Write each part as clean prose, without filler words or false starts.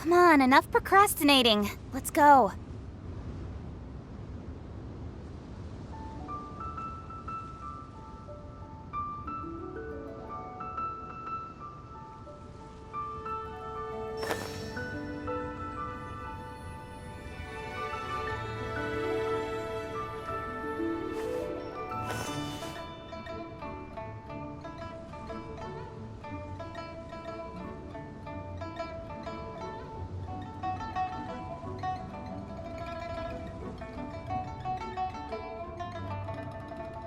Come on, enough procrastinating. Let's go.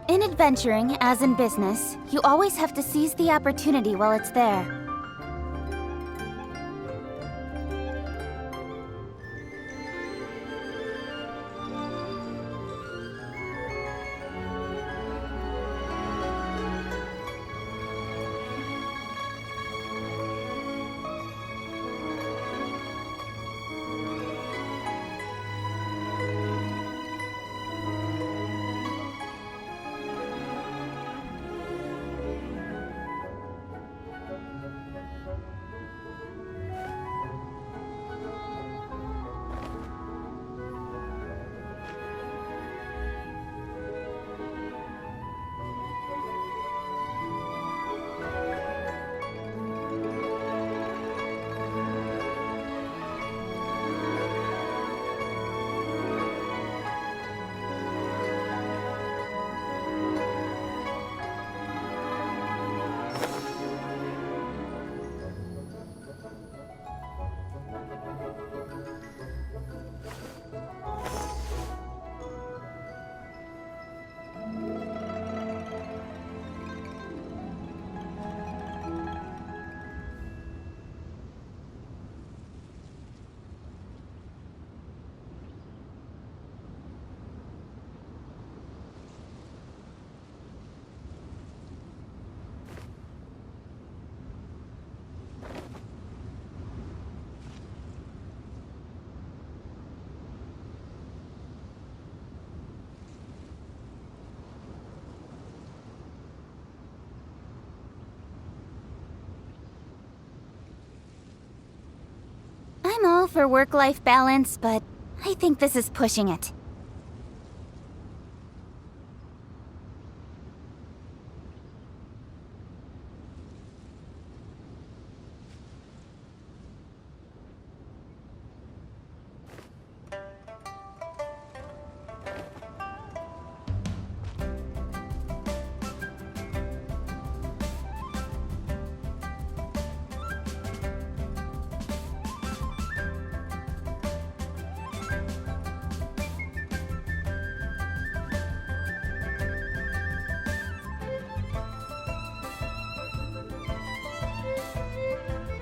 In adventuring, as in business, you always have to seize the opportunity while it's there. I'm all for work-life balance, but I think this is pushing it.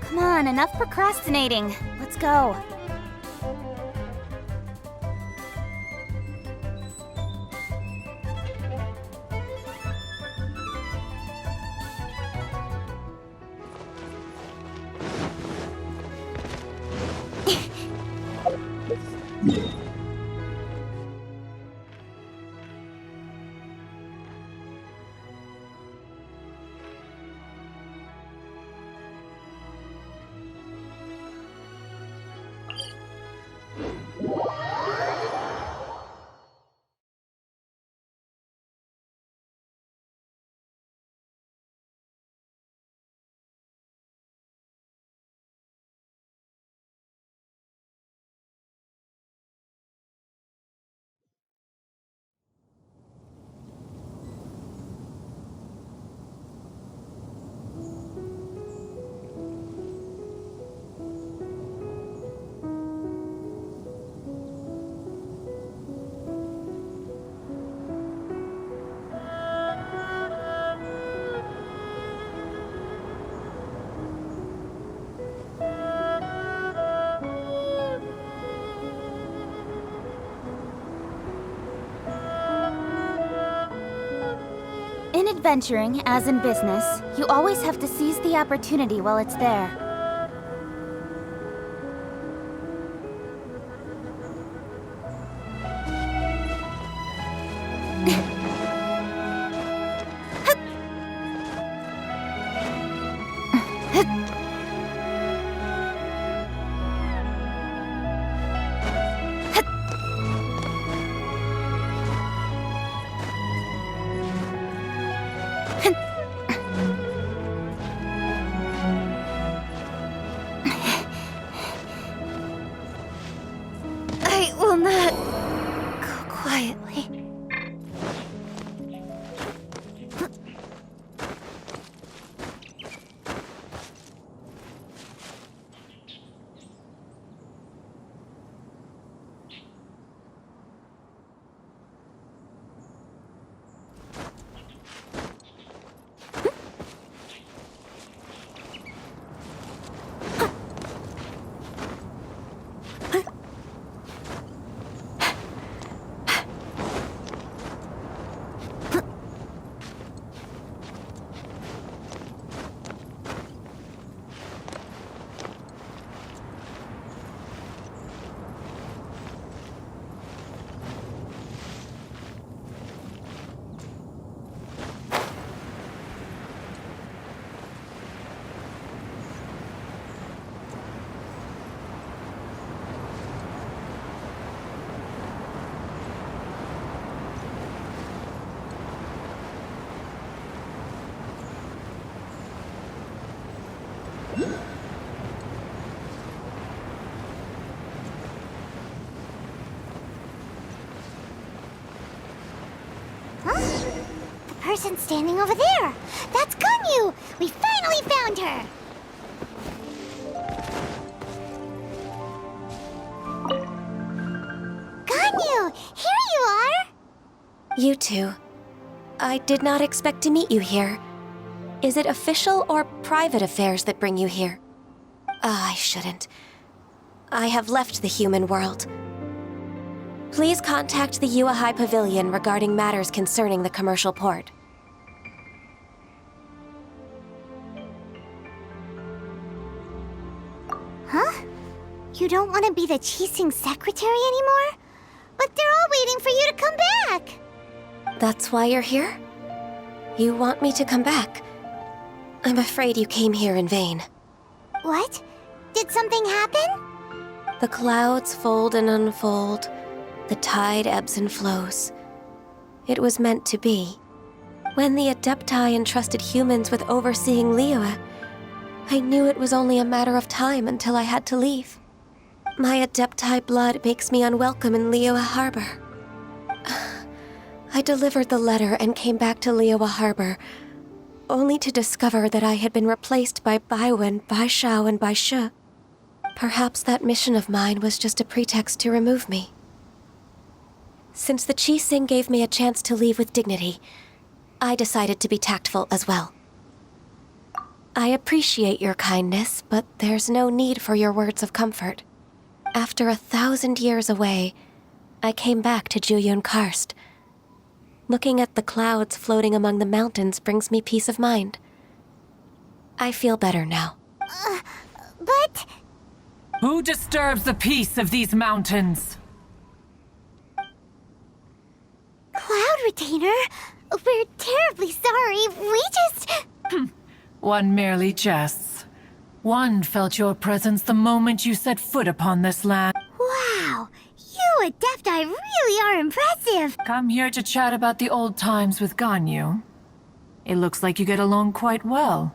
Come on, enough procrastinating. Let's go. In adventuring, as in business, you always have to seize the opportunity while it's there. I will not go quietly. Person standing over there! That's Ganyu! We finally found her! Ganyu! Here you are! You two. I did not expect to meet you here. Is it official or private affairs that bring you here? I shouldn't. I have left the human world. Please contact the Yuehai Pavilion regarding matters concerning the commercial port. Huh? You don't want to be the Qixing secretary anymore? But they're all waiting for you to come back! That's why you're here? You want me to come back? I'm afraid you came here in vain. What? Did something happen? The clouds fold and unfold. The tide ebbs and flows. It was meant to be. When the Adepti entrusted humans with overseeing Liyue, I knew it was only a matter of time until I had to leave. My Adepti blood makes me unwelcome in Liyue Harbor. I delivered the letter and came back to Liyue Harbor, only to discover that I had been replaced by Baiwen, Baishao, and Baishe. Perhaps that mission of mine was just a pretext to remove me. Since the Qixing gave me a chance to leave with dignity, I decided to be tactful as well. I appreciate your kindness, but there's no need for your words of comfort. After 1,000 years away, I came back to Juyun Karst. Looking at the clouds floating among the mountains brings me peace of mind. I feel better now. But... Who disturbs the peace of these mountains? Cloud Retainer, we're terribly sorry. We just... One merely jests. One felt your presence the moment you set foot upon this land. Wow, you Adepti really are impressive. Come here to chat about the old times with Ganyu. It looks like you get along quite well.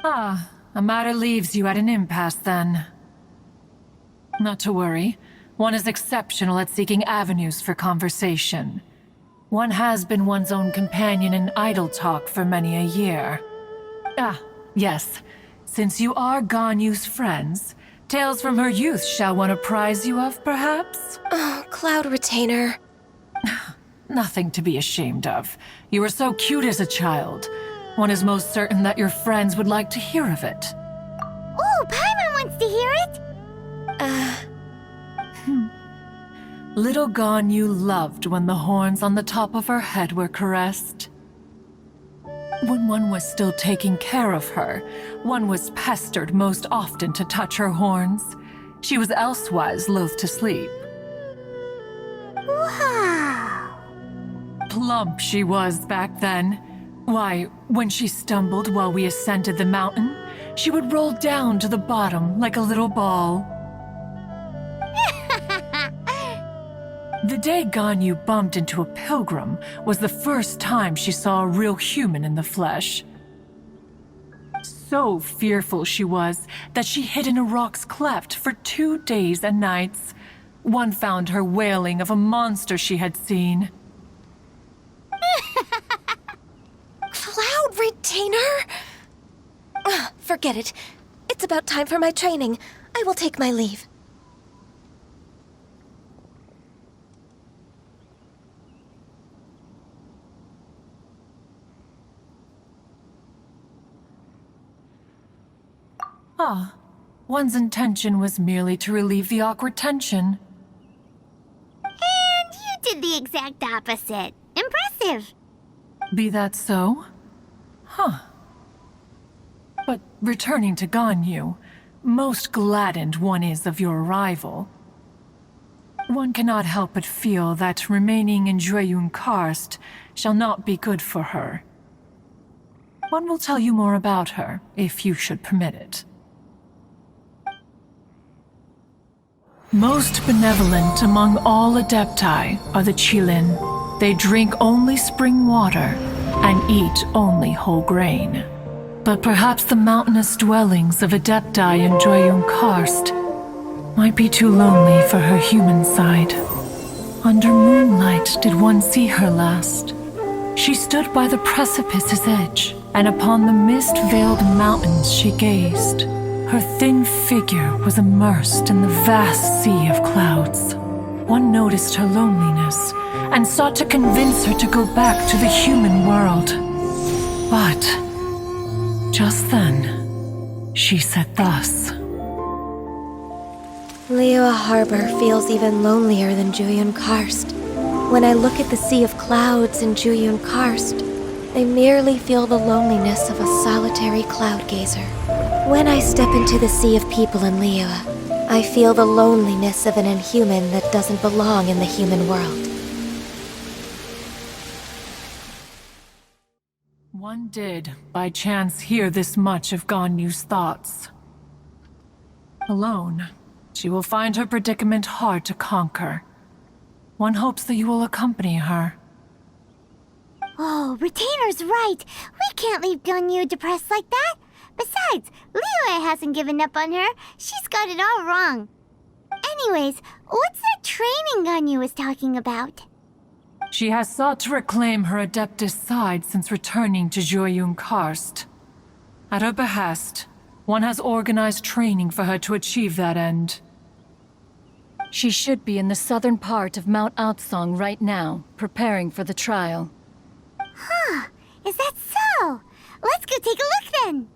A matter leaves you at an impasse then. Not to worry. One is exceptional at seeking avenues for conversation. One has been one's own companion in idle talk for many a year. Yes. Since you are Ganyu's friends, tales from her youth shall one apprise you of, perhaps? Oh, Cloud Retainer. Nothing to be ashamed of. You were so cute as a child. One is most certain that your friends would like to hear of it. Oh, Paimon wants to hear it! Little Ganyu loved when the horns on the top of her head were caressed. When one was still taking care of her, one was pestered most often to touch her horns. She was elsewise loath to sleep. Wow! Plump she was back then. Why, when she stumbled while we ascended the mountain, she would roll down to the bottom like a little ball. The day Ganyu bumped into a pilgrim was the first time she saw a real human in the flesh. So fearful she was that she hid in a rock's cleft for 2 days and nights. One found her wailing of a monster she had seen. Cloud Retainer? Ugh, forget it. It's about time for my training. I will take my leave. Ah, one's intention was merely to relieve the awkward tension. And you did the exact opposite. Impressive. Be that so? Huh. But returning to Ganyu, most gladdened one is of your arrival. One cannot help but feel that remaining in Jueyun Karst shall not be good for her. One will tell you more about her, if you should permit it. Most benevolent among all Adepti are the Qilin. They drink only spring water and eat only whole grain. But perhaps the mountainous dwellings of Adepti in Jueyun Karst might be too lonely for her human side. Under moonlight did one see her last. She stood by the precipice's edge, and upon the mist-veiled mountains she gazed. Her thin figure was immersed in the vast sea of clouds. One noticed her loneliness and sought to convince her to go back to the human world. But just then, she said thus. Liyue Harbor feels even lonelier than Jueyun Karst. When I look at the sea of clouds in Jueyun Karst, I merely feel the loneliness of a solitary cloud gazer. When I step into the sea of people in Liyue, I feel the loneliness of an inhuman that doesn't belong in the human world. One did, by chance, hear this much of Ganyu's thoughts. Alone, she will find her predicament hard to conquer. One hopes that you will accompany her. Oh, Retainer's right. We can't leave Ganyu depressed like that. Besides, Liyue hasn't given up on her. She's got it all wrong. Anyways, what's that training Ganyu was talking about? She has sought to reclaim her Adeptus side since returning to Jueyun Karst. At her behest, one has organized training for her to achieve that end. She should be in the southern part of Mount Aotsong right now, preparing for the trial. Huh, is that so? Let's go take a look then.